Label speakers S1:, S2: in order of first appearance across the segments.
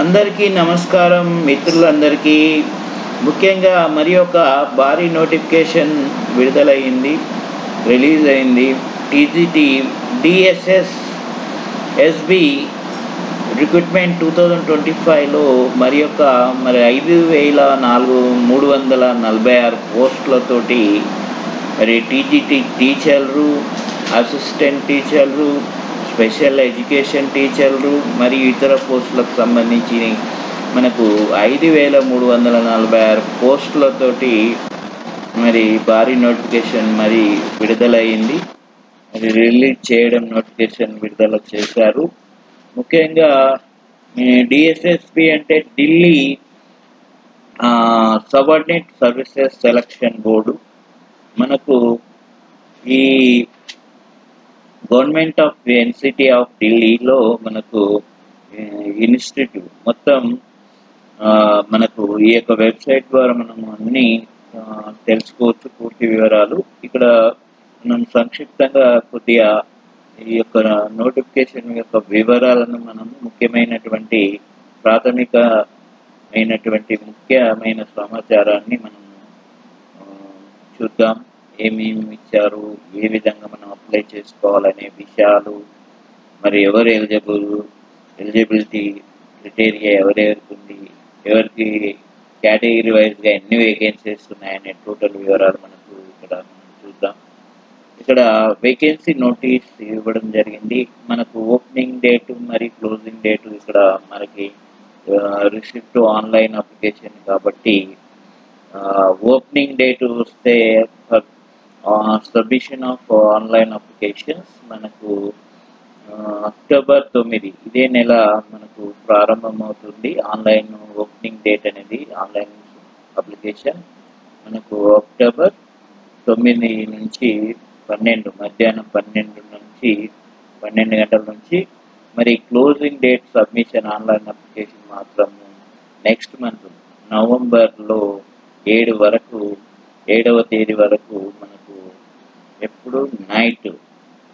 S1: అందరికీ నమస్కారం మిత్రులందరికీ. ముఖ్యంగా మరి ఒక భారీ నోటిఫికేషన్ రిలీజ్ అయింది. టీజీటీ డిఎస్ఎస్ ఎస్బి రిక్రూట్మెంట్ 2025లో మరి 5,346 పోస్టులతోటి మరి టీజీటీ టీచర్లు, అసిస్టెంట్ టీచర్లు, స్పెషల్ ఎడ్యుకేషన్ టీచర్లు మరియు ఇతర పోస్టులకు సంబంధించి మనకు 5,346 పోస్టులతోటి మరి భారీ నోటిఫికేషన్ విడుదలైంది. అది రిలీజ్ చేయడం నోటిఫికేషన్ విడుదల చేశారు. ముఖ్యంగా డిఎస్ఎస్పి అంటే Delhi subordinate services selection board. మనకు ఈ గవర్నమెంట్ ఆఫ్ ఎన్సిటీ ఆఫ్ ఢిల్లీలో మనకు ఇన్స్టిట్యూట్ మొత్తం మనకు ఈ యొక్క వెబ్సైట్ ద్వారా మనం అన్ని తెలుసుకోవచ్చు. పూర్తి వివరాలు ఇక్కడ మనం సంక్షిప్తంగా కొద్దిగా ఈ యొక్క నోటిఫికేషన్ యొక్క వివరాలను మనం ముఖ్యమైన సమాచారాన్ని మనం చూద్దాం. ఏమేమి ఇచ్చారు, ఏ విధంగా మనం అప్లై చేసుకోవాలనే విషయాలు, మరి ఎవరు ఎలిజిబిలిటీ క్రైటీరియా ఎవరెవరికి ఉంది, ఎవరికి కేటగిరీ వైజ్గా ఎన్ని వేకెన్సీస్ ఉన్నాయనే టోటల్ వివరాలు మనకు ఇక్కడ చూద్దాం. ఇక్కడ వేకెన్సీ నోటీస్ ఇవ్వడం జరిగింది. మనకు ఓపెనింగ్ డేటు మరి క్లోజింగ్ డేటు ఇక్కడ మనకి రిసిప్ట్ ఆన్లైన్ అప్లికేషన్ కాబట్టి ఓపెనింగ్ డేట్ వస్తే సబ్మిషన్ ఆఫ్ ఆన్లైన్ అప్లికేషన్స్ మనకు అక్టోబర్ 9 ఇదే నెల మనకు ప్రారంభమవుతుంది. ఆన్లైన్ ఓపెనింగ్ డేట్ అనేది ఆన్లైన్ అప్లికేషన్ మనకు అక్టోబర్ 9 నుంచి 12 మధ్యాహ్నం 12 నుంచి 12 గంటల నుంచి. మరి closing date submission online application మాత్రం నెక్స్ట్ మంత్ నవంబర్లో 7వ తేదీ వరకు మనకు ఎప్పుడు నైట్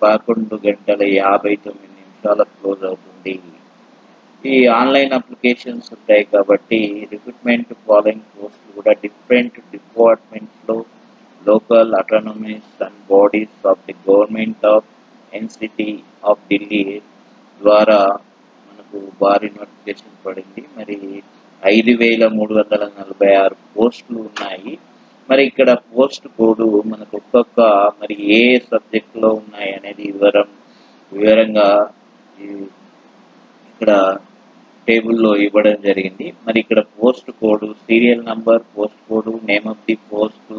S1: 11:59 క్లోజ్ అవుతుంది. ఈ ఆన్లైన్ అప్లికేషన్స్ ఉంటాయి కాబట్టి రిక్రూట్మెంట్ ఫాలోయింగ్ పోస్టులు కూడా డిఫరెంట్ డిపార్ట్మెంట్స్లో local autonomous and bodies of the government of NCT of Delhi ద్వారా మనకు భారీ నోటిఫికేషన్ పడింది. మరి 5,346 పోస్టులు ఉన్నాయి. మరి ఇక్కడ పోస్ట్ కోడ్ మనకు ఒక్కొక్క ఏ సబ్జెక్ట్లో ఉన్నాయి అనేది వివరంగా ఇక్కడ టేబుల్లో ఇవ్వడం జరిగింది. మరి ఇక్కడ post code, serial number, post code, name of the post,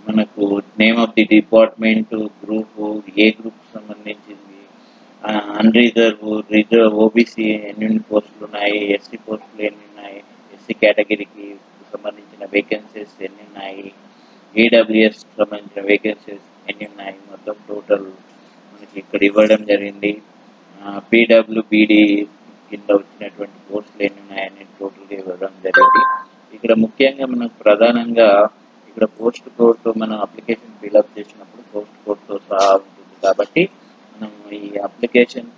S1: మనకు name of the department, group, A group సంబంధించింది, రిజర్వ్, ఓబీసీ ఎన్ని పోస్టులు ఉన్నాయి, ఎస్సీ పోస్టులు ఎన్ని ఉన్నాయి, ఎస్సీ కేటగిరీకి సంబంధించిన వేకెన్సీస్ ఎన్ని ఉన్నాయి, ఈడబ్ల్యూఎస్ సంబంధించిన వేకెన్సీస్ ఎన్ని ఉన్నాయి, మొత్తం టోటల్ మనకి ఇక్కడ ఇవ్వడం జరిగింది. పీడబ్ల్యూబీడీ కింద వచ్చినటువంటి పోస్టులు ఎన్ని ఉన్నాయని టోటల్గా ఇవ్వడం జరిగింది. ఇక్కడ ముఖ్యంగా మనకు ప్రధానంగా ఇక్కడ పోస్ట్ కోడ్తో మనం అప్లికేషన్ ఫిల్అప్ చేసినప్పుడు పోస్ట్ కోడ్తో సహా ఉంటుంది కాబట్టి మనం ఈ అప్లికేషన్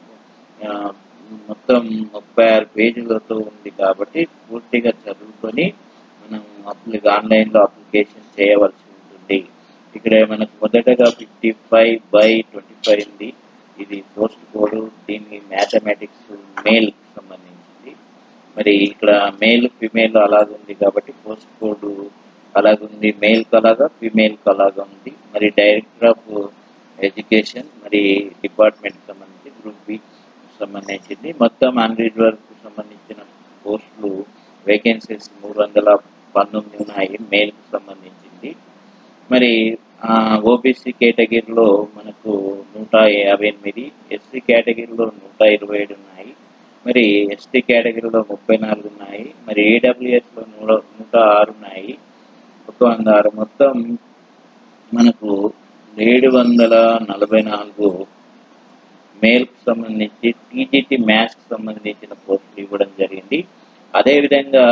S1: మొత్తం 36 పేజీలతో ఉంది కాబట్టి పూర్తిగా చదువుకొని మనం ఆన్లైన్లో అప్లికేషన్ చేయవలసి ఉంటుంది. ఇక్కడ మనకు మొదటగా 55/25 ఉంది. ఇది పోస్ట్ కోడ్. దీన్ని మ్యాథమెటిక్స్ మేల్కి సంబంధించింది. మరి ఇక్కడ మేల్ ఫిమేల్ అలాగుంది కాబట్టి పోస్ట్ కోడ్ అలాగుంది. మేల్కి అలాగా, ఫిమేల్కి అలాగా ఉంది. మరి డైరెక్టర్ ఆఫ్ ఎడ్యుకేషన్ మరి డిపార్ట్మెంట్కి సంబంధించి గ్రూప్ బి సంబంధించింది. మొత్తం అన్రిజర్వ్డ్కి సంబంధించిన పోస్టులు వేకెన్సీస్ 319 ఉన్నాయి మేల్కి సంబంధించింది. మరి ఓబీసీ కేటగిరీలో మనకు 158, ఎస్సీ కేటగిరీలో 127 ఉన్నాయి. మరి ఎస్టీ కేటగిరీలో 34 ఉన్నాయి. మరి ఏడబ్ల్యూఎస్లో 106 ఉన్నాయి. 106 మొత్తం మనకు 744 మేల్కి సంబంధించి టీజీటీ మ్యాథ్స్కి సంబంధించిన పోస్టులు ఇవ్వడం జరిగింది. అదేవిధంగా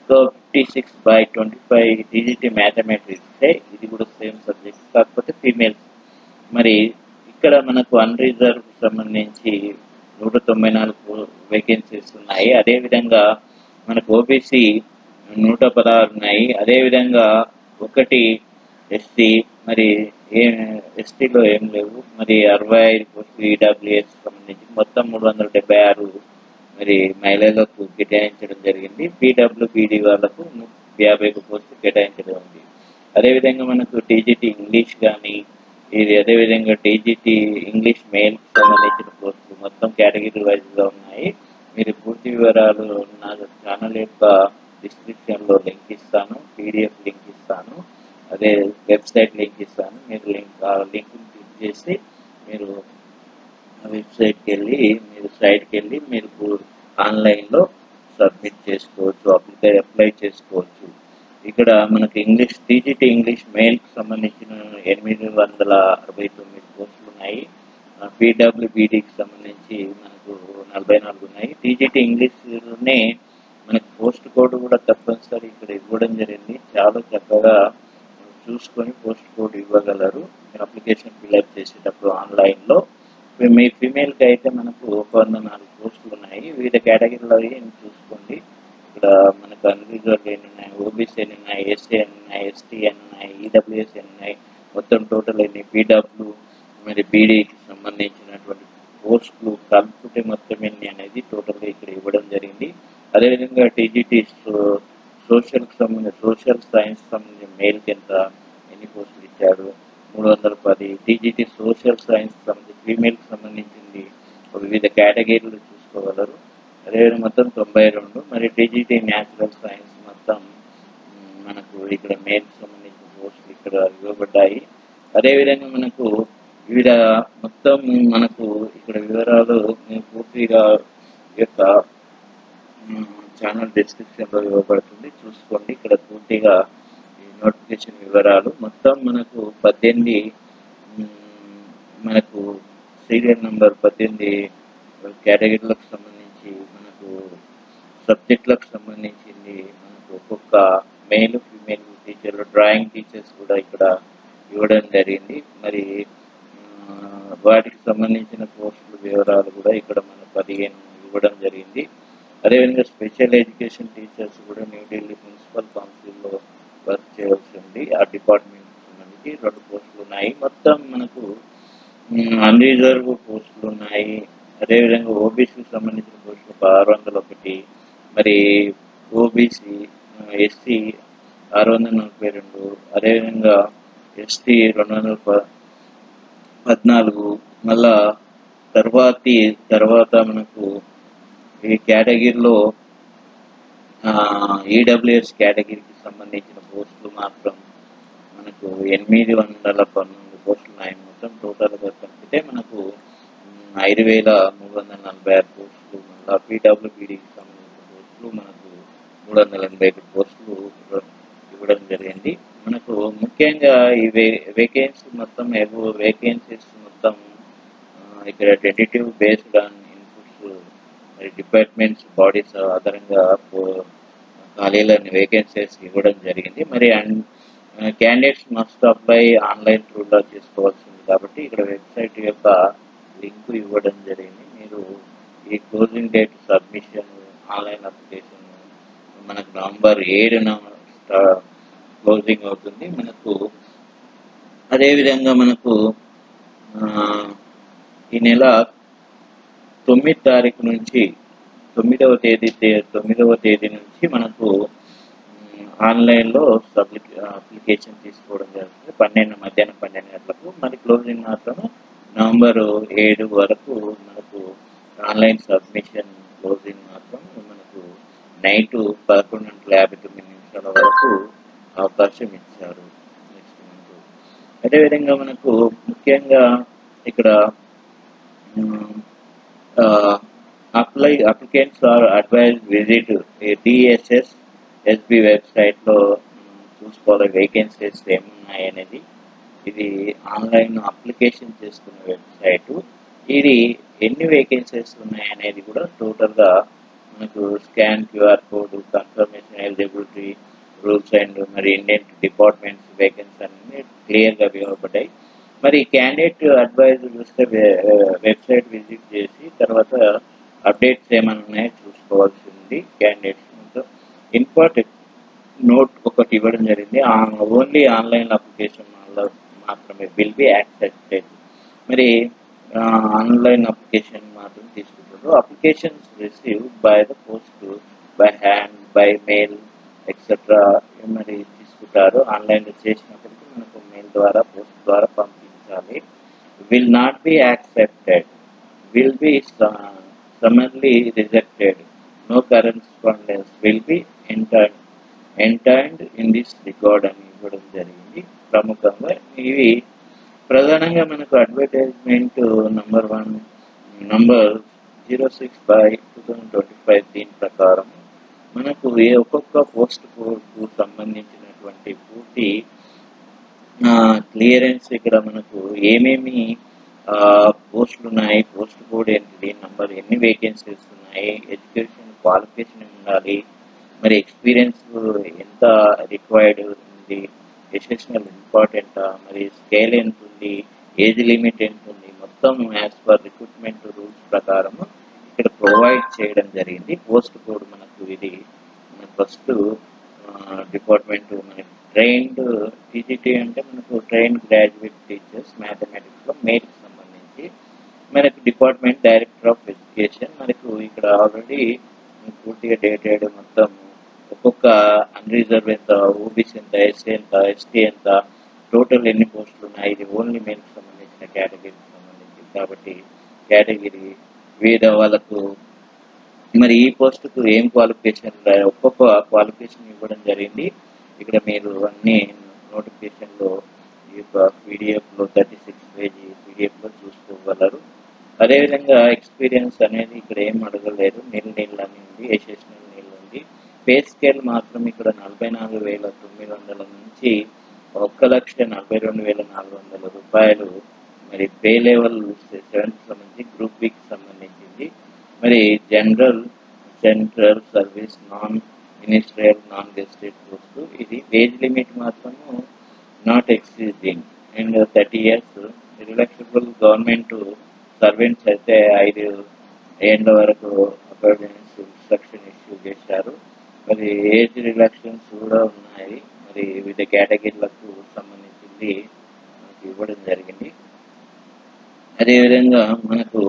S1: 56/25 టీజీటీ మ్యాథమెటిక్స్ ఇస్తే ఇది కూడా సేమ్ సబ్జెక్ట్ కాకపోతే ఫీమేల్స్. మరి ఇక్కడ మనకు అన్రిజర్వ్ సంబంధించి 194 వేకెన్సీస్ ఉన్నాయి. అదేవిధంగా మనకు ఓబీసీ 116 ఉన్నాయి. అదేవిధంగా ఒకటి ఎస్టీ, మరి ఎస్టీలో ఏం లేవు. మరి 65 పోస్టులు ఈడబ్ల్యూఎస్ సంబంధించి మొత్తం 376 మరి మహిళలకు కేటాయించడం జరిగింది. పీడబ్ల్యూబీడీ వాళ్ళకు 51 పోస్టులు కేటాయించడం ఉంది. అదేవిధంగా మనకు టీజీటీ ఇంగ్లీష్ కానీ, ఇది అదేవిధంగా టీజీటీ ఇంగ్లీష్ మెయిల్కి సంబంధించిన పోస్టులు మొత్తం కేటగిరీ వైజ్గా ఉన్నాయి. మీరు పూర్తి వివరాలు నా ఛానల్ యొక్క డిస్క్రిప్షన్లో లింక్ ఇస్తాను, పీడిఎఫ్ లింక్ ఇస్తాను, అదే వెబ్సైట్ లింక్ ఇస్తాను. మీరు ఆ లింక్ని క్లిక్ చేసి మీరు వెబ్సైట్కి వెళ్ళి మీరు సైట్కి వెళ్ళి మీరు ఆన్లైన్లో సబ్మిట్ చేసుకోవచ్చు, అప్లై చేసుకోవచ్చు. ఇక్కడ మనకి ఇంగ్లీష్ టీజీటీ ఇంగ్లీష్ మెయిల్కి సంబంధించిన 869 పోస్టులు ఉన్నాయి. పీడబ్ల్యూబీడీకి సంబంధించి మనకు 44 ఉన్నాయి. టీజీటీ ఇంగ్లీష్లోనే మనకు పోస్ట్ కోడ్ కూడా తప్పనిసరి ఇక్కడ ఇవ్వడం జరిగింది. చాలా చక్కగా చూసుకొని పోస్ట్ కోడ్ ఇవ్వగలరు అప్లికేషన్ ఫిల్అప్ చేసేటప్పుడు ఆన్లైన్లో. మీ ఫీమేల్కి అయితే మనకు 104 పోస్టులు ఉన్నాయి. వివిధ కేటగిరీలో చూసుకోండి. ఇక్కడ మనకు అన్రిజర్వ్డ్ ఎన్ని ఉన్నాయి, ఓబీసీ ఎన్ని ఉన్నాయి, ఎస్సీ ఎన్ని ఉన్నాయి, ఎస్టీ ఎన్ని ఉన్నాయి, ఈడబ్ల్యూఎస్ ఎన్ని ఉన్నాయి, మొత్తం టోటల్ ఎన్ని, పీడబ్ల్యూ మరి బీడీకి సంబంధించినటువంటి పోస్టులు కలుపుకుంటే మొత్తం ఎన్ని అనేది టోటల్గా ఇక్కడ ఇవ్వడం జరిగింది. అదేవిధంగా టీజీటీ సోషల్ సైన్స్ సంబంధించిన మెయిల్కి ఎన్ని పోస్టులు ఇచ్చాడు, 310. టీజీటీ సోషల్ సైన్స్ సంబంధించి ఫీమేల్కి సంబంధించింది వివిధ కేటగిరీలు చూసుకోగలరు. అదేవిధంగా మొత్తం 92. మరి టీజీటీ న్యాచురల్ సైన్స్ మొత్తం మనకు ఇక్కడ మేల్కి సంబంధించిన పోస్టులు ఇక్కడ ఇవ్వబడ్డాయి. అదేవిధంగా మనకు వివిధ మొత్తం మనకు ఇక్కడ వివరాలు పూర్తిగా యొక్క ఛానల్ డిస్క్రిప్షన్లో ఇవ్వబడుతుంది, చూసుకోండి. ఇక్కడ పూర్తిగా ఈ నోటిఫికేషన్ వివరాలు మొత్తం మనకు 18 మనకు సీరియల్ నెంబర్ 18 కేటగిరీలకు సంబంధించి మనకు సబ్జెక్టులకు సంబంధించింది మనకు ఒక్కొక్క మెయిల్ ఫీమేల్ టీచర్లు డ్రాయింగ్ టీచర్స్ కూడా ఇక్కడ ఇవ్వడం జరిగింది. మరి వాటికి సంబంధించిన పోస్టుల వివరాలు కూడా ఇక్కడ మన 15 ఇవ్వడం జరిగింది. అదేవిధంగా స్పెషల్ ఎడ్యుకేషన్ టీచర్స్ కూడా న్యూఢిల్లీ మున్సిపల్ కౌన్సిల్లో వర్క్ చేయాల్సి ఉంది. ఆ డిపార్ట్మెంట్ సంబంధించి 2 పోస్టులు ఉన్నాయి. మొత్తం మనకు అన్రిజర్వ్ పోస్టులు ఉన్నాయి. అదేవిధంగా ఓబీసీకి సంబంధించిన పోస్టులు 601, మరి ఓబీసీ ఎస్సీ 642, అదేవిధంగా ఎస్టీ 214. మళ్ళా తర్వాత మనకు ఈ కేటగిరీలో ఈడబ్ల్యూఎస్ కేటగిరీకి సంబంధించిన పోస్టులు మాత్రం మనకు 812 పోస్టులు ఉన్నాయి. మొత్తం టోటల్గా కలిపితే మనకు 5346 పోస్టులు. మళ్ళీ పీడబ్ల్యూబీడీకి సంబంధించిన పోస్టులు మనకు 381 పోస్టులు ఇవ్వడం జరిగింది. మనకు ముఖ్యంగా ఈ వేకెన్సీ మొత్తం వేకెన్సీస్ మొత్తం ఇక్కడ టెంటేటివ్ బేస్డ్ ఆన్ ఇన్పుట్స్ మరి డిపార్ట్మెంట్స్ బాడీస్ ఆధారంగా ఖాళీలని వేకెన్సీస్ ఇవ్వడం జరిగింది. మరి క్యాండిడేట్స్ మస్ట్ అప్లై ఆన్లైన్ త్రూలో చేసుకోవాల్సింది కాబట్టి ఇక్కడ వెబ్సైట్ యొక్క లింక్ ఇవ్వడం జరిగింది. మీరు ఈ closing date submission online application మనకు నవంబర్ 7న క్లోజింగ్ అవుతుంది. మనకు అదేవిధంగా మనకు ఈ నెల 9వ తారీఖు నుంచి 9వ తేదీ నుంచి మనకు ఆన్లైన్లో అప్లికేషన్ తీసుకోవడం జరుగుతుంది. మధ్యాహ్నం 12 గంటలకు. మరి క్లోజింగ్ మాత్రం నవంబర్ 7 వరకు మనకు ఆన్లైన్ సబ్మిషన్ క్లోజింగ్ మాత్రం మనకు నైట్ 11:59 వరకు అవకాశం ఇచ్చారు నెక్స్ట్ మంత్. అదేవిధంగా మనకు ముఖ్యంగా ఇక్కడ applicants are advise visit DSSSB వెబ్సైట్లో చూసుకోవాలి వేకెన్సీస్ ఏమున్నాయి అనేది. ఇది ఆన్లైన్ అప్లికేషన్ చేసుకున్న వెబ్సైటు. ఇది ఎన్ని వేకెన్సీస్ ఉన్నాయి అనేది కూడా టోటల్గా మనకు scan QR code, confirmation, eligibility rules and మరి ఇండియన్ డిపార్ట్మెంట్స్ వేకెన్సీ అన్ని క్లియర్గా ఇవ్వబడ్డాయి. మరి క్యాండిడేట్ అడ్వైజ్ చూస్తే వెబ్సైట్ విజిట్ చేసి తర్వాత అప్డేట్స్ ఏమైనా ఉన్నాయో చూసుకోవాల్సి ఉంది. క్యాండిడేట్స్ ఇంపార్టెంట్ నోట్ ఒకటి ఇవ్వడం జరిగింది. ఓన్లీ ఆన్లైన్ అప్లికేషన్ మాత్రమే విల్ బి యాక్సెప్టెడ్. మరి ఆన్లైన్ అప్లికేషన్ మాత్రం తీసుకుంటారు. Applications receive by the post, by hand, by mail etcetera మరి తీసుకుంటారు. ఆన్లైన్లో చేసినప్పటికీ మనకు మెయిల్ ద్వారా పోస్ట్ ద్వారా పంపించాలి. Will not be accepted, will be summarily rejected, no correspondence will be entered in this record అని ఇవ్వడం జరిగింది. ప్రముఖంగా ఇవి ప్రధానంగా మనకు అడ్వర్టైజ్మెంట్ నంబర్ 06/2025 దీని ప్రకారం మనకు ఒక్కొక్క పోస్ట్ కోడ్కు సంబంధించినటువంటి పూర్తి క్లియరెన్స్ ఇక్కడ మనకు ఏమేమి పోస్టులు ఉన్నాయి, పోస్ట్ కోడ్ ఏంటిది, నంబర్ ఎన్ని వేకెన్సీస్ ఉన్నాయి, ఎడ్యుకేషన్ క్వాలిఫికేషన్ ఉండాలి, మరి ఎక్స్పీరియన్స్ ఎంత రిక్వైర్డ్ ఉంది, ఎసెషనల్ ఇంపార్టెంటా, మరి స్కేల్ ఎంత ఉంది, ఏజ్ లిమిట్ ఎంత ఉంది, మొత్తం యాజ్ పర్ రిక్రూట్మెంట్ రూల్స్ ప్రకారం ఇక్కడ ప్రొవైడ్ చేయడం జరిగింది. పోస్ట్ కోడ్ మనకు ఇది ఫస్ట్ డిపార్ట్మెంట్ మనకి ట్రైన్డ్ టీజీటీ అంటే మనకు ట్రైన్డ్ గ్రాడ్యుయేట్ టీచర్స్ మ్యాథమెటిక్స్లో మెయిల్కి సంబంధించి మనకు డిపార్ట్మెంట్ డైరెక్టర్ ఆఫ్ ఎడ్యుకేషన్ మనకు ఇక్కడ ఆల్రెడీ పూర్తిగా డేటెడ్ మొత్తం ఒక్కొక్క అన్రిజర్వ్ ఎంత, ఓబీసీ ఎంత, ఎస్సీ ఎంత, ఎస్టీ ఎంత, టోటల్ ఎన్ని పోస్టులు ఉన్నాయి, ఇది ఓన్లీ మెయిల్కి సంబంధించిన కేటగిరీకి సంబంధించి కాబట్టి కేటగిరీ వేద వాళ్ళకు మరి ఈ పోస్టుకు ఏం క్వాలిఫికేషన్ ఒక్కొక్క క్వాలిఫికేషన్ ఇవ్వడం జరిగింది. ఇక్కడ మీరు అన్ని నోటిఫికేషన్లో ఈ యొక్క పీడిఎఫ్లో 36 పేజీ పీడిఎఫ్లో చూసుకోగలరు. అదేవిధంగా ఎక్స్పీరియన్స్ అనేది ఇక్కడ ఏం అడగలేదు, నీళ్ళు అని ఉంది, ఎసెషనల్ నీళ్ళు ఉంది. పే స్కేల్ మాత్రం ఇక్కడ 44,900 నుంచి 1,42,400 రూపాయలు మరి పే లెవెల్ 7th సంబంధించి గ్రూప్ బికి సంబంధించింది. మరి general, central service, non ministerial, non గెస్టెడ్ post. ఇది ఏజ్ లిమిట్ మాత్రము not exceeding and 30 years. Relaxable government servants అయితే 5 ఏళ్ళ వరకు అపాయింట్మెంట్స్ ఇన్స్ట్రక్షన్ ఇష్యూ చేశారు. మరి ఏజ్ రిలాక్సన్స్ కూడా ఉన్నాయి. మరి వివిధ కేటగిరీలకు సంబంధించింది మనకి ఇవ్వడం జరిగింది. అదేవిధంగా మనకు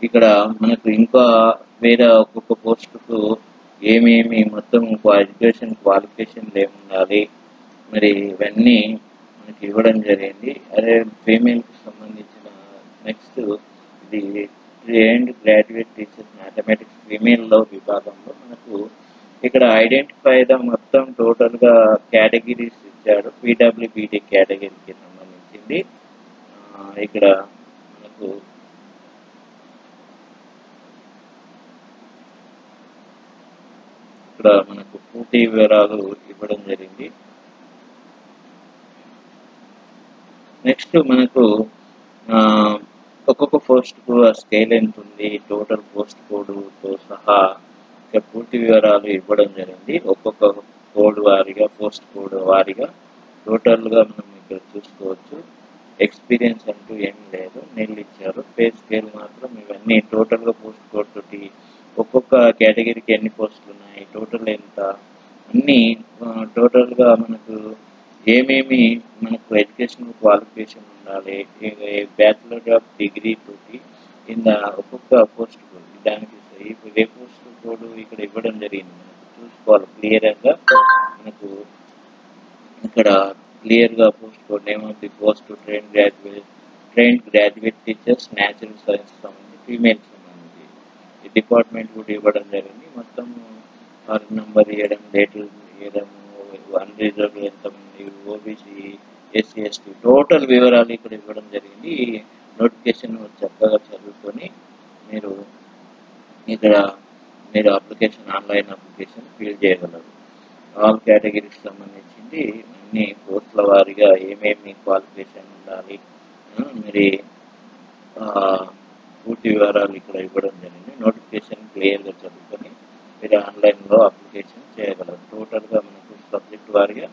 S1: ఇక్కడ మనకు ఇంకా వేరే ఒక్కొక్క పోస్టుకు ఏమేమి మొత్తం ఎడ్యుకేషన్ క్వాలిఫికేషన్లు ఏముండాలి మరి ఇవన్నీ మనకి ఇవ్వడం జరిగింది. అదే ఫీమేల్కి సంబంధించిన నెక్స్ట్ ఇది ట్రైన్డ్ గ్రాడ్యుయేట్ టీచర్స్ మ్యాథమెటిక్స్ ఫీమేల్లో విభాగంలో మనకు ఇక్కడ ఐడెంటిఫై ద మొత్తం టోటల్గా కేటగిరీస్ ఇచ్చాడు. పీడబ్ల్యూబీడీ కేటగిరీకి సంబంధించింది. ఇక్కడ మనకు ఇక్కడ మనకు పూర్తి వివరాలు ఇవ్వడం జరిగింది. నెక్స్ట్ మనకు ఒక్కొక్క పోస్ట్కు ఆ స్కేల్ ఎంత ఉంది, టోటల్ పోస్ట్ కోడ్తో సహా ఇక్కడ పూర్తి వివరాలు ఇవ్వడం జరిగింది. ఒక్కొక్క కోడ్ వారీగా, పోస్ట్ కోడ్ వారీగా టోటల్గా మనం ఇక్కడ చూసుకోవచ్చు. ఎక్స్పీరియన్స్ అంటూ ఏం లేదు, నీళ్ళు ఇచ్చారు. పే స్కేల్ మాత్రం ఇవన్నీ టోటల్గా పోస్ట్ కోడ్ తోటి ఒక్కొక్క కేటగిరీకి ఎన్ని పోస్టులు ఉన్నాయి, టోటల్ ఎంత, అన్నీ టోటల్గా మనకు ఏమేమి మనకు ఎడ్యుకేషనల్ క్వాలిఫికేషన్ ఉండాలి, బ్యాచిలర్ ఆఫ్ డిగ్రీ తోటి కింద ఒక్కొక్క పోస్ట్ కోడ్ దానికి ఏ పోస్ట్ కోడ్ ఇక్కడ ఇవ్వడం జరిగింది. మనకు చూసుకోవాలి క్లియర్గా. మనకు ఇక్కడ క్లియర్గా post code name of the post trained graduate teachers natural science సంబంధించి ఫీమేల్కి సంబంధించి ఈ డిపార్ట్మెంట్ కూడా ఇవ్వడం జరిగింది. మొత్తం నెంబర్ ఇవ్వడం, డేట్లు ఇవ్వడం, అన్రిజర్వ్ ఎంతమంది, ఓబీసీ, ఎస్సీ, ఎస్టీ టోటల్ వివరాలు ఇక్కడ ఇవ్వడం జరిగింది. ఈ నోటిఫికేషన్ చక్కగా చదువుకొని మీరు ఇక్కడ అప్లికేషన్ ఆన్లైన్ అప్లికేషన్ ఫిల్ చేయగలరు. ఆల్ కేటగిరీకి సంబంధించింది అన్ని పోస్టుల వారీగా ఏమేమి క్వాలిఫికేషన్ ఉండాలి మరి పూర్తి వివరాలు ఇక్కడ ఇవ్వడం జరిగింది. నోటిఫికేషన్ క్లియర్గా చదువుకొని మీరు ఆన్లైన్లో అప్లికేషన్ చేయగలరు. టోటల్గా మనకు సబ్జెక్ట్ వారీగా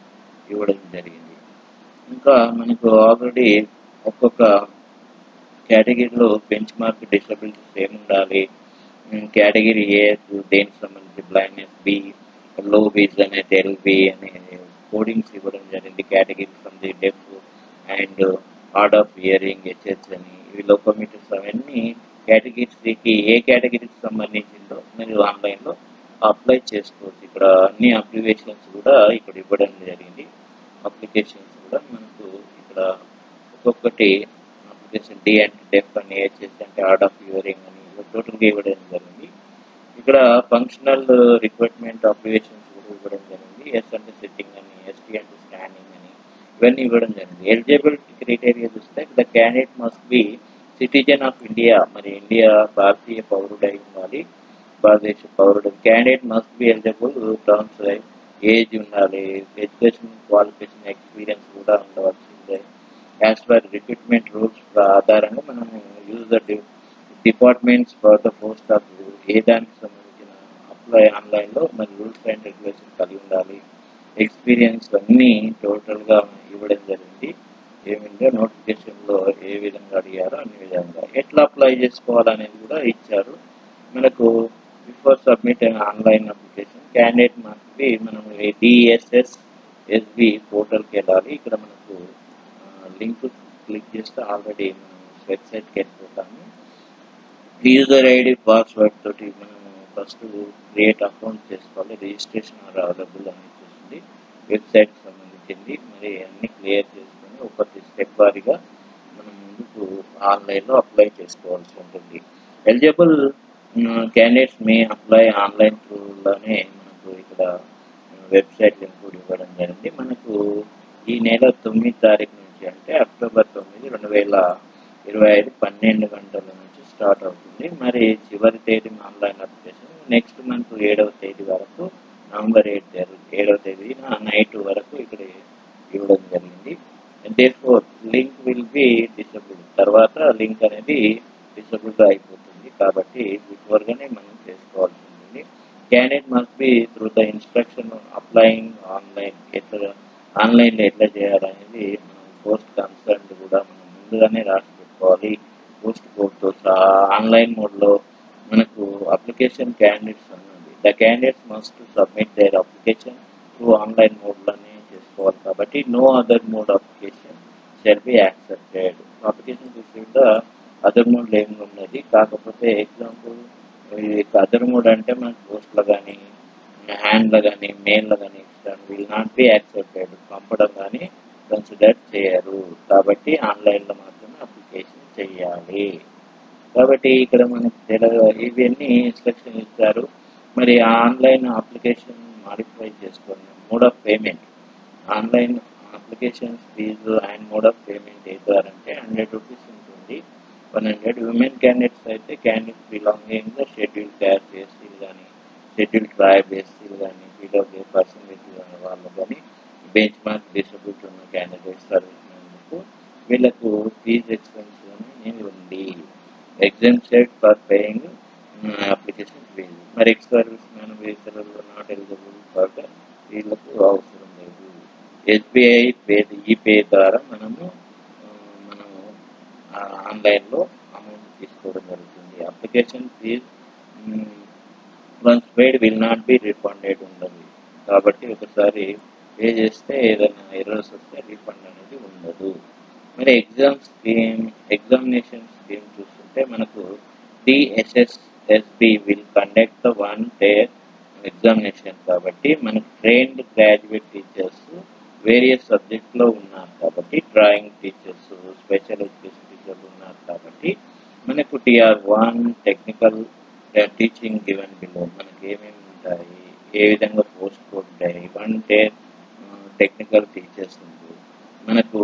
S1: ఇవ్వడం జరిగింది. ఇంకా మనకు ఆల్రెడీ ఒక్కొక్క కేటగిరీలో బెంచ్ మార్క్ డిసబిలిటీస్ ఏముండాలి, కేటగిరీ ఏ దేనికి సంబంధించి బ్లైండ్నెస్, బి లో విజన్ అయితే ఎల్బి అనే కోడింగ్స్ ఇవ్వడం జరిగింది. Category from the deaf and hard of hearing, HH అని ఇవి లోకోమీటర్స్ అవన్నీ కేటగిరీకి ఏ కేటగిరీకి సంబంధించిందో మీరు ఆన్లైన్లో అప్లై చేసుకోవచ్చు. ఇక్కడ అన్ని అప్లికేషన్స్ కూడా ఇక్కడ ఇవ్వడం జరిగింది. అప్లికేషన్స్ కూడా మనకు ఇక్కడ ఒక్కొక్కటి అప్లికేషన్ డి అంటే డెఫ్ అని, హెచ్హెచ్ అంటే హార్డ్ ఆఫ్ హియరింగ్ అని టోటల్గా ఇవ్వడం జరిగింది. ఇక్కడ ఫంక్షనల్ రిక్వైర్మెంట్ అప్లికేషన్స్ కూడా ఇవ్వడం జరిగింది. ఎస్ అంటే సెట్టింగ్ అని, ఎస్టీ అంటే స్కానింగ్ అని ఇవన్నీ ఇవ్వడం జరిగింది. ఎలిజిబిలిటీ క్రైటీరియా చూస్తే the candidate must be citizen of India, మరి ఇండియా భారతీయ పౌరుడై ఉండాలి, భారతదేశ పౌరుడు. Candidate must be eligible terms age ఉండాలి, ఎడ్యుకేషన్ క్వాలిఫికేషన్ ఎక్స్పీరియన్స్ కూడా ఉండవలసిందే. యాజ్ పర్ రిక్రూట్మెంట్ రూల్స్ ఆధారంగా మనం use the departments for the post of A దానికి సంబంధించిన అప్లై ఆన్లైన్లో మరి రూల్స్ అండ్ రెగ్యులేషన్ కలిగి ఉండాలి. ఎక్స్పీరియన్స్ అన్నీ టోటల్గా ఇవ్వడం జరిగింది. ఏమిటంటే నోటిఫికేషన్లో ఏ విధంగా అడిగారో అన్ని విధంగా ఎట్లా అప్లై చేసుకోవాలనేది కూడా ఇచ్చారు మనకు. Before submit online application candidate మనకి మనం డిఎస్ఎస్ఎస్బి పోర్టల్కి వెళ్ళాలి. ఇక్కడ మనకు లింక్ క్లిక్ చేస్తే ఆల్రెడీ మనం వెబ్సైట్కి వెళ్ళిపోతాము. యూజర్ ఐడి పాస్వర్డ్ తోటి మనం ఫస్ట్ క్రియేట్ అకౌంట్ చేసుకోవాలి. రిజిస్ట్రేషన్ ఆర్ అవైలబుల్ అని చూస్తుంది వెబ్సైట్కి సంబంధించింది. మరి అన్ని క్లియర్ చేసుకొని ఒకటి స్టెప్ వారీగా మనం ముందుకు ఆన్లైన్లో అప్లై చేసుకోవాల్సి ఉంటుంది. Eligible candidates may apply online త్రూలోనే మనకు ఇక్కడ వెబ్సైట్ లింక్ కూడా ఇవ్వడం జరిగింది. మనకు ఈ నెల 9 తారీఖు నుంచి అంటే అక్టోబర్ 9, 2025 12 గంటల నుంచి స్టార్ట్ అవుతుంది. మరి చివరి తేదీ ఆన్లైన్ అప్లికేషన్ నెక్స్ట్ మంత్ 7వ తేదీ వరకు, నవంబర్ 7వ తేదీన నైట్ వరకు ఇక్కడ ఇవ్వడం జరిగింది. Therefore link will be disabled, తర్వాత లింక్ అనేది డిసేబుల్డ్ అయిపోతుంది. కాబట్టి బిఫోర్గానే మనం చేసుకోవాల్సి ఉంటుంది. Candidate must be through the instruction applying online, ఎట్లా ఆన్లైన్లో ఎట్లా చేయాలనేది మనం పోస్ట్ కన్సర్న్ కూడా మనం ముందుగానే రాసి పెట్టుకోవాలి. పోస్ట్ కోడ్తో సహా ఆన్లైన్ మోడ్లో మనకు అప్లికేషన్ క్యాండిడేట్స్ అన్నది the candidates must submit their application through online మోడ్లోనే చేసుకోవాలి. కాబట్టి no other mode application shall be accepted. Application receive the other మోడ్లో ఏమి ఉన్నది, కాకపోతే ఎగ్జాంపుల్ అదర్ మోడ్ అంటే మనకు పోస్ట్లో కానీ హ్యాండ్లో కానీ మెయిల్లో కానీ విల్ నాట్ బి యాక్సెప్టెడ్, పంపడం కానీ కన్సిడర్ చేయరు. కాబట్టి ఆన్లైన్లో మాత్రమే అప్లికేషన్ చేయాలి. కాబట్టి ఇక్కడ మనకు ఇవన్నీ ఇన్స్ట్రక్షన్ ఇచ్చారు. మరి ఆన్లైన్ అప్లికేషన్ మాడిఫై చేసుకోండి. Mode of payment online applications fees and mode of payment ఏ ద్వారా అంటే 100 రూపీస్ ఉంటుంది. 100 ఉమెన్ క్యాండిడేట్స్ అయితే candidates belonging the scheduled caste ఎస్సీలు కానీ, షెడ్యూల్ ట్రైబ్ ఎస్సీలు కానీ, పీడబ్ల్యూ పర్సంటేజ్ వాళ్ళు కానీ, బెంచ్ మార్క్ డిస్ట్రిబ్యూట్ ఉన్న క్యాండిడేట్స్ సర్వీస్ వీళ్ళకు ఫీజు ఎక్స్పెన్షన్ అనేది ఉంది. ఎగ్జామ్షెడ్ ఫర్ పేయింగ్ అప్లికేషన్ ఫీజు. మరి ఎక్స్ సర్వీస్ మ్యాన్ వీళ్ళలో నాట్ ఎలిజిబుల్ ఫర్ వీళ్ళకు అవసరం లేదు. ఎస్బీఐ పే ద్వారా మనము ఆన్లైన్లో అమౌంట్ తీసుకోవడం జరుగుతుంది. Application fee once paid will not be refunded ఉండదు. కాబట్టి ఒకసారి పే చేస్తే ఏదైనా ఎర్రర్స్ వస్తే రీఫండ్ అనేది ఉండదు. మరి ఎగ్జామినేషన్ స్కీమ్ చూస్తుంటే మనకు DSSSB will conduct the 1 day examination. కాబట్టి మనకు ట్రైన్డ్ గ్రాడ్యుయేట్ టీచర్స్ వేరియస్ సబ్జెక్ట్లో ఉన్నారు. కాబట్టి డ్రాయింగ్ టీచర్స్, స్పెషల్ ఎడ్యుకేషన్ టీచర్లు ఉన్నారు. కాబట్టి మనకు TR1 technical teaching given below మనకి ఏమేమి ఉంటాయి, ఏ విధంగా పోస్ట్ కోడ్ ఉంటాయి. 1 డే టెక్నికల్ టీచర్స్ ఉంది. మనకు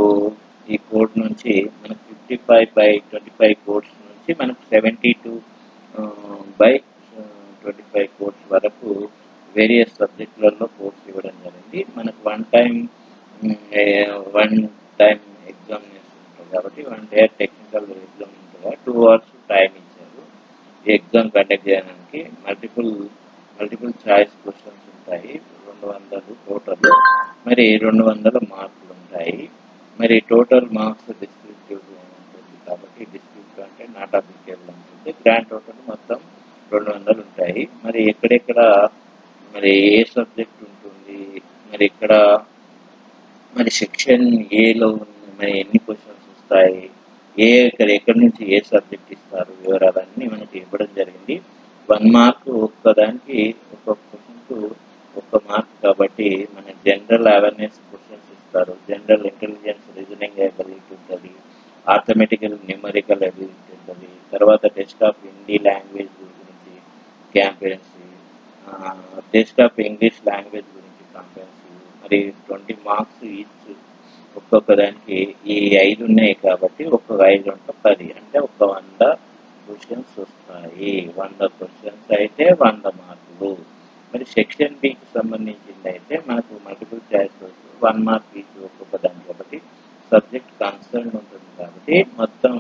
S1: ఈ కోడ్ నుంచి మనకు 55/25 కోడ్స్ నుంచి మనకు 72/25 కోడ్స్ వరకు వేరియస్ సబ్జెక్టులలో కోర్స్ ఇవ్వడం జరిగింది. మనకు వన్ టైం ఎగ్జామినేషన్ ఉంటుంది. కాబట్టి 1 డే టెక్నికల్ ఎగ్జామ్ ఉంటుంది. 2 hours టైం ఇచ్చారు ఈ ఎగ్జామ్ కండక్ట్ చేయడానికి. మల్టిపుల్ చాయిస్ క్వశ్చన్స్ ఉంటాయి. 200 టోటల్, మరి 200 మార్కులు ఉంటాయి. మరి టోటల్ మార్క్స్ డిస్క్రిప్టివ్ ఉంటుంది కాబట్టి డిస్క్రిప్టివ్ అంటే నాట్ అప్లికేబుల్ ఉంటుంది. గ్రాండ్ టోటల్ మొత్తం 200 ఉంటాయి. మరి ఎక్కడెక్కడ మరి ఏ సబ్జెక్ట్ ఉంటుంది, మరి ఇక్కడ మరి సెక్షన్ ఏలో మరి ఎన్ని క్వశ్చన్స్ వస్తాయి, ఎక్కడి నుంచి ఏ సబ్జెక్ట్ ఇస్తారు, వివరాలన్నీ మనకి ఇవ్వడం జరిగింది. 1 మార్క్ ఒక్కదానికి ఒక క్వశ్చన్కు 1 మార్క్ కాబట్టి మన జనరల్ అవేర్నెస్ క్వశ్చన్స్ ఇస్తారు. జనరల్ ఇంటెలిజెన్స్ రీజనింగ్ ఎబిలిటీ ఉంటుంది, ఆర్థమెటికల్ న్యూమరికల్ ఎబిలిటీ ఉంటుంది. తర్వాత టెస్ట్ ఆఫ్ హిందీ లాంగ్వేజ్ గురించి campaigns, test of English language గురించి కాంపెయిన్స్. మరి 20 మార్క్స్ ఈచ్ ఒక్కొక్క దానికి ఈ 5 ఉన్నాయి కాబట్టి ఒక్కొక్క 5 అంటే 10 అంటే ఒక 100 క్వశ్చన్స్ వస్తాయి. 100 క్వశ్చన్స్ అయితే 100 మార్కులు. మరి సెక్షన్ బికి సంబంధించింది అయితే మనకు మల్టిపుల్ చాయిస్ 1 మార్క్ ఈచ్ ఒక్కొక్క దానికి కాబట్టి సబ్జెక్ట్ కన్సర్న్ ఉంటుంది కాబట్టి మొత్తం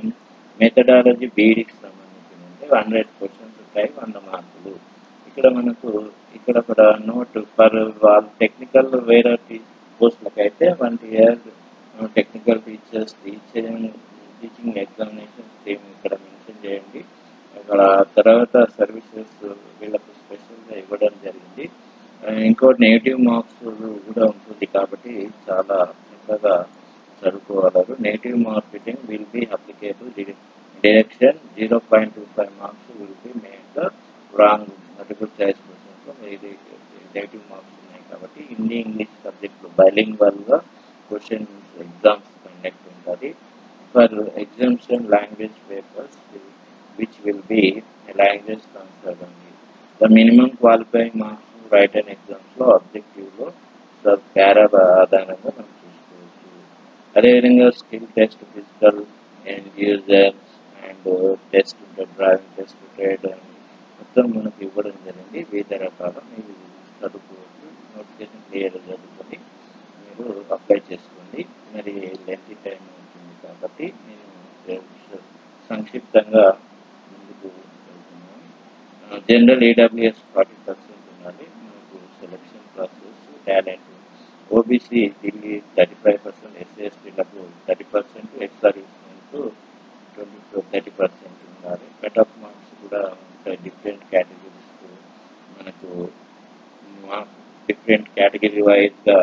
S1: మెథడాలజీ బీడీకి సంబంధించింది అంటే 100 క్వశ్చన్స్ ఉంటాయి, 100 మార్కులు. ఇక్కడ మనకు ఇక్కడ కూడా నోట్ ఫర్ వాళ్ళ టెక్నికల్ వేరే పోస్టులకు అయితే 1 year technical teachers teaching examinations ఇక్కడ మెన్షన్ చేయండి. అక్కడ తర్వాత సర్వీసెస్ వీళ్ళకు స్పెషల్గా ఇవ్వడం జరిగింది. ఇంకోటి నెగిటివ్ మార్క్స్ కూడా ఉంటుంది కాబట్టి చాలా చక్కగా చదువుకోగలరు. Negative marketing will be applicable direction 0.25 marks will be made wrong multiple choice questions. ఇది నెగిటివ్ మార్క్స్ ఉన్నాయి కాబట్టి హిందీ ఇంగ్లీష్ సబ్జెక్టులు బైలింగ్వల్గా క్వశ్చన్ ఎగ్జామ్స్ కండక్ట్ ఉంటుంది. For exemption language papers which will be a language concern only. The minimum qualifying marks written exams లో objective లో పారా ఆధారంగా మనం చూసుకోవచ్చు. అదేవిధంగా skill test, physical and users and test ఉంటుంది, డ్రైవింగ్ టెస్ట్, ట్రేడ్ మొత్తం మనకు ఇవ్వడం జరిగింది. వివిధ రకాల మీరు చదువుకోవచ్చు. నోటిఫికేషన్ క్లియర్గా చదువుకొని మీరు అప్లై చేసుకోండి. మరి లెంతీ టైం ఉంటుంది కాబట్టి నేను సంక్షిప్తంగా ముందుకు వెళ్తున్నాను. జనరల్ ఈడబ్ల్యూఎస్ 40% ఉండాలి మనకు. Selection process talent OBC Delhi 35%, ఎస్సీ/ఎస్టీలకు 30%, ఎక్స్-సర్వీస్మెన్కు 30% ఉండాలి. కట్ ఆఫ్ మార్క్స్ కూడా ఉంటాయి. డిఫరెంట్ కేటగిరీస్కు మనకు డిఫరెంట్ కేటగిరీ వైజ్గా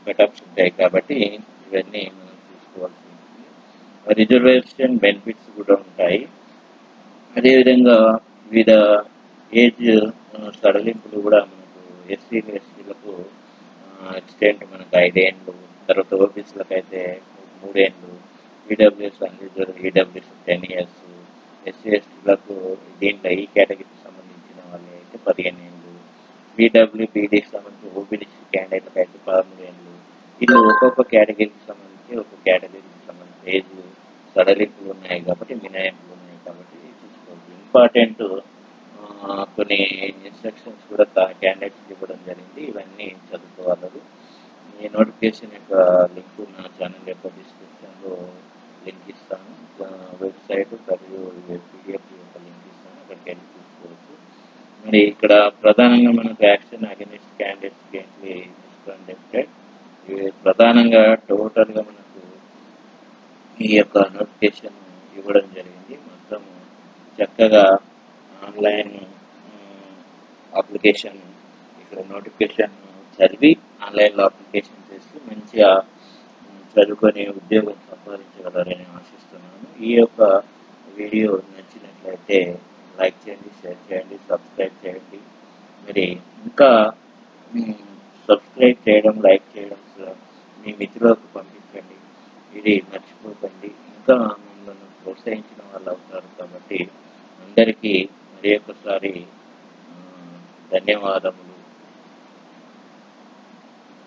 S1: కట్ ఆఫ్స్ ఉంటాయి కాబట్టి ఇవన్నీ మనం చూసుకోవాల్సి ఉంటుంది. రిజర్వేషన్ బెనిఫిట్స్ కూడా ఉంటాయి. అదేవిధంగా వివిధ ఏజ్ సడలింపులు కూడా మనకు ఎస్సీలకు ఎక్స్టెంట్ మనకు 5 ఏళ్ళు, తర్వాత ఓబీసీలకు అయితే 3 ఏళ్ళు, ఈడబ్ల్యూఎస్ అన్రిజర్వ్ ఈడబ్ల్యూఎస్ 10 ఇయర్స్, ఎస్సీ/ఎస్టీలకు దీంట్లో ఈ కేటగిరీకి సంబంధించిన వాళ్ళు అయితే 15 ఏళ్ళు, బీడబ్ల్యూబీడీకి సంబంధించి ఓబీసీ క్యాండిడేట్లకు అయితే 13 ఏళ్ళు. ఇది ఒక్కొక్క కేటగిరీకి సంబంధించి ఒక్కొక్క కేటగిరీకి సంబంధించి ఏజ్ సడలింపులు ఉన్నాయి కాబట్టి మినహాయింపులు ఉన్నాయి కాబట్టి చూసుకోవచ్చు. ఇంపార్టెంట్ కొన్ని ఇన్స్ట్రక్షన్స్ కూడా క్యాండిడేట్స్కి ఇవ్వడం జరిగింది. ఇవన్నీ చదువుకోగలరు. ఈ నోటిఫికేషన్ యొక్క లింక్ నా ఛానల్ యొక్క డిస్క్రిప్షన్లో లింక్ ఇస్తాను. వెబ్సైట్ మరియు పీడిఎఫ్ యొక్క లింక్ ఇస్తాను, అక్కడికి వెళ్ళి చూసుకోవచ్చు. మరి ఇక్కడ ప్రధానంగా మనకు యాక్షన్ అగెనిస్ట్ క్యాండిడేట్స్ గెయిన్లీ మిస్కండక్టెడ్. ఇవి ప్రధానంగా టోటల్గా మనకు ఈ యొక్క నోటిఫికేషన్ ఇవ్వడం జరిగింది. మొత్తం చక్కగా ఆన్లైన్ అప్లికేషన్ ఇక్కడ నోటిఫికేషన్ చదివి ఆన్లైన్లో అప్లికేషన్ చేసి మంచిగా చదువుకొని ఉద్యోగం సంపాదించగలరని ఆశిస్తున్నాను. ఈ యొక్క వీడియో నచ్చినట్లయితే లైక్ చేయండి, షేర్ చేయండి, సబ్స్క్రైబ్ చేయండి. మరి ఇంకా సబ్స్క్రైబ్ చేయడం, లైక్ చేయడం మీ మిత్రులకు పంపించండి. ఇది మర్చిపోకండి. ఇంకా మమ్మల్ని ప్రోత్సహించిన వాళ్ళు అవుతారు కాబట్టి అందరికీ మరి ఒకసారి ధన్యవాదములు.